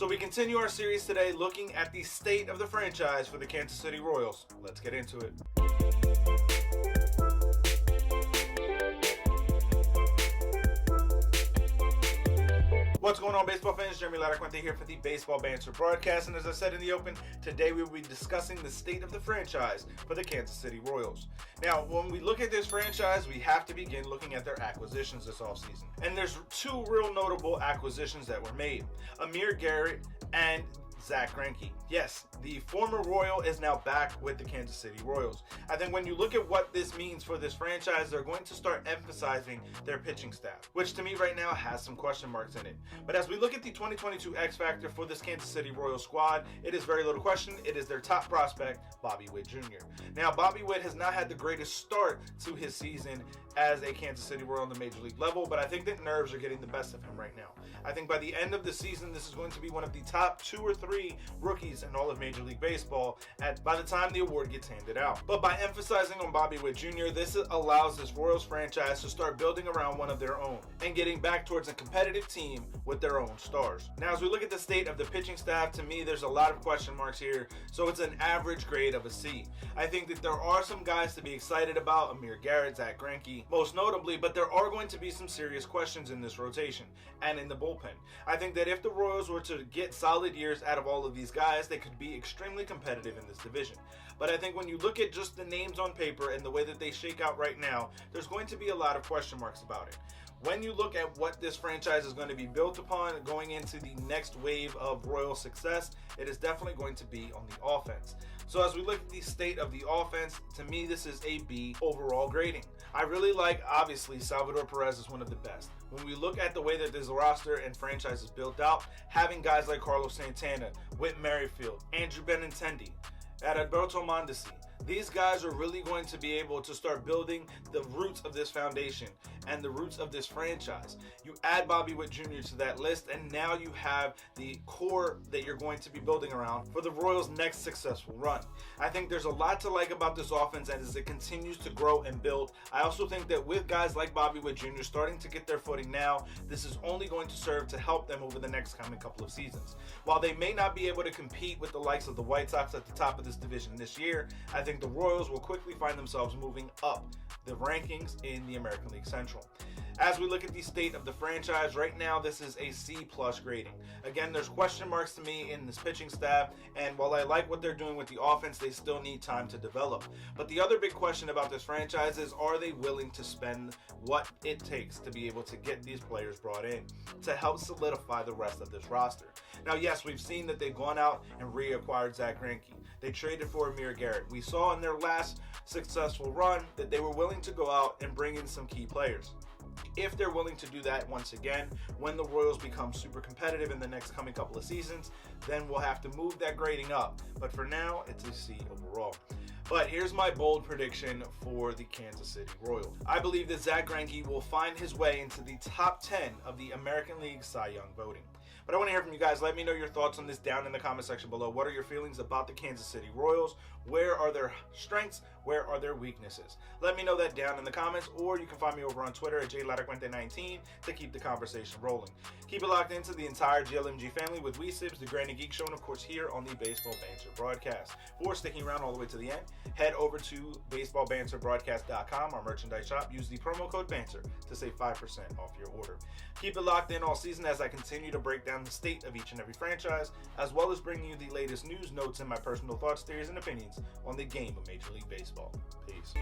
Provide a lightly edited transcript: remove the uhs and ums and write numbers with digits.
So we continue our series today looking at the state of the franchise for the Kansas City Royals. Let's get into it. What's going on, baseball fans? Jeremy Laracuente here for the Baseball Banter Broadcast, and as I said in the open, today we will be discussing the state of the franchise for the Kansas City Royals. Now, when we look at this franchise, we have to begin looking at their acquisitions this offseason. And there's two real notable acquisitions that were made. Amir Garrett and Zack Greinke. Yes, the former Royal is now back with the Kansas City Royals. I think when you look at what this means for this franchise, they're going to start emphasizing their pitching staff, which to me right now has some question marks in it. But as we look at the 2022 X Factor for this Kansas City Royals squad, it is very little question. It is their top prospect, Bobby Witt Jr. Now, Bobby Witt has not had the greatest start to his season as a Kansas City Royal on the Major League level, but I think that nerves are getting the best of him right now. I think by the end of the season, this is going to be one of the top 2 or 3 rookies in all of Major League Baseball by the time the award gets handed out. But by emphasizing on Bobby Witt Jr., this allows this Royals franchise to start building around one of their own and getting back towards a competitive team with their own stars. Now, as we look at the state of the pitching staff, to me, there's a lot of question marks here, so it's an average grade of a C. I think that there are some guys to be excited about, Amir Garrett, Zack Greinke, most notably, but there are going to be some serious questions in this rotation and in the bullpen. I think that if the Royals were to get solid years out of all of these guys, they could be extremely competitive in this division. But I think when you look at just the names on paper and the way that they shake out right now, there's going to be a lot of question marks about it. When you look at what this franchise is going to be built upon going into the next wave of Royal success, it is definitely going to be on the offense. So as we look at the state of the offense, to me, this is a B overall grading. I really like, obviously, Salvador Perez is one of the best. When we look at the way that this roster and franchise is built out, having guys like Carlos Santana, Whit Merrifield, Andrew Benintendi, Adalberto Mondesi, these guys are really going to be able to start building the roots of this foundation and the roots of this franchise. You add Bobby Witt Jr. to that list, and now you have the core that you're going to be building around for the Royals' next successful run. I think there's a lot to like about this offense as it continues to grow and build. I also think that with guys like Bobby Witt Jr. starting to get their footing now, this is only going to serve to help them over the next coming couple of seasons. While they may not be able to compete with the likes of the White Sox at the top of this division this year, I think the Royals will quickly find themselves moving up the rankings in the American League Central. As we look at the state of the franchise right now, this is a C+ grading. Again, there's question marks to me in this pitching staff, and while I like what they're doing with the offense, they still need time to develop. But the other big question about this franchise is, are they willing to spend what it takes to be able to get these players brought in to help solidify the rest of this roster? Now, yes, we've seen that they've gone out and reacquired Zack Greinke. They traded for Amir Garrett. We saw in their last successful run that they were willing to go out and bring in some key players. If they're willing to do that once again, when the Royals become super competitive in the next coming couple of seasons, then we'll have to move that grading up. But for now, it's a C overall. But here's my bold prediction for the Kansas City Royals. I believe that Zack Greinke will find his way into the top 10 of the American League Cy Young voting. But I want to hear from you guys. Let me know your thoughts on this down in the comment section below. What are your feelings about the Kansas City Royals? Where are their strengths? Where are their weaknesses? Let me know that down in the comments, or you can find me over on Twitter at JLaracuente19 to keep the conversation rolling. Keep it locked into the entire GLMG family with WeSibs, the Granny Geek Show, and of course here on the Baseball Banter Broadcast. For sticking around all the way to the end, head over to baseballbanterbroadcast.com, our merchandise shop. Use the promo code BANTER to save 5% off your order. Keep it locked in all season as I continue to break down the state of each and every franchise, as well as bringing you the latest news, notes, and my personal thoughts, theories, and opinions on the game of Major League Baseball. Peace.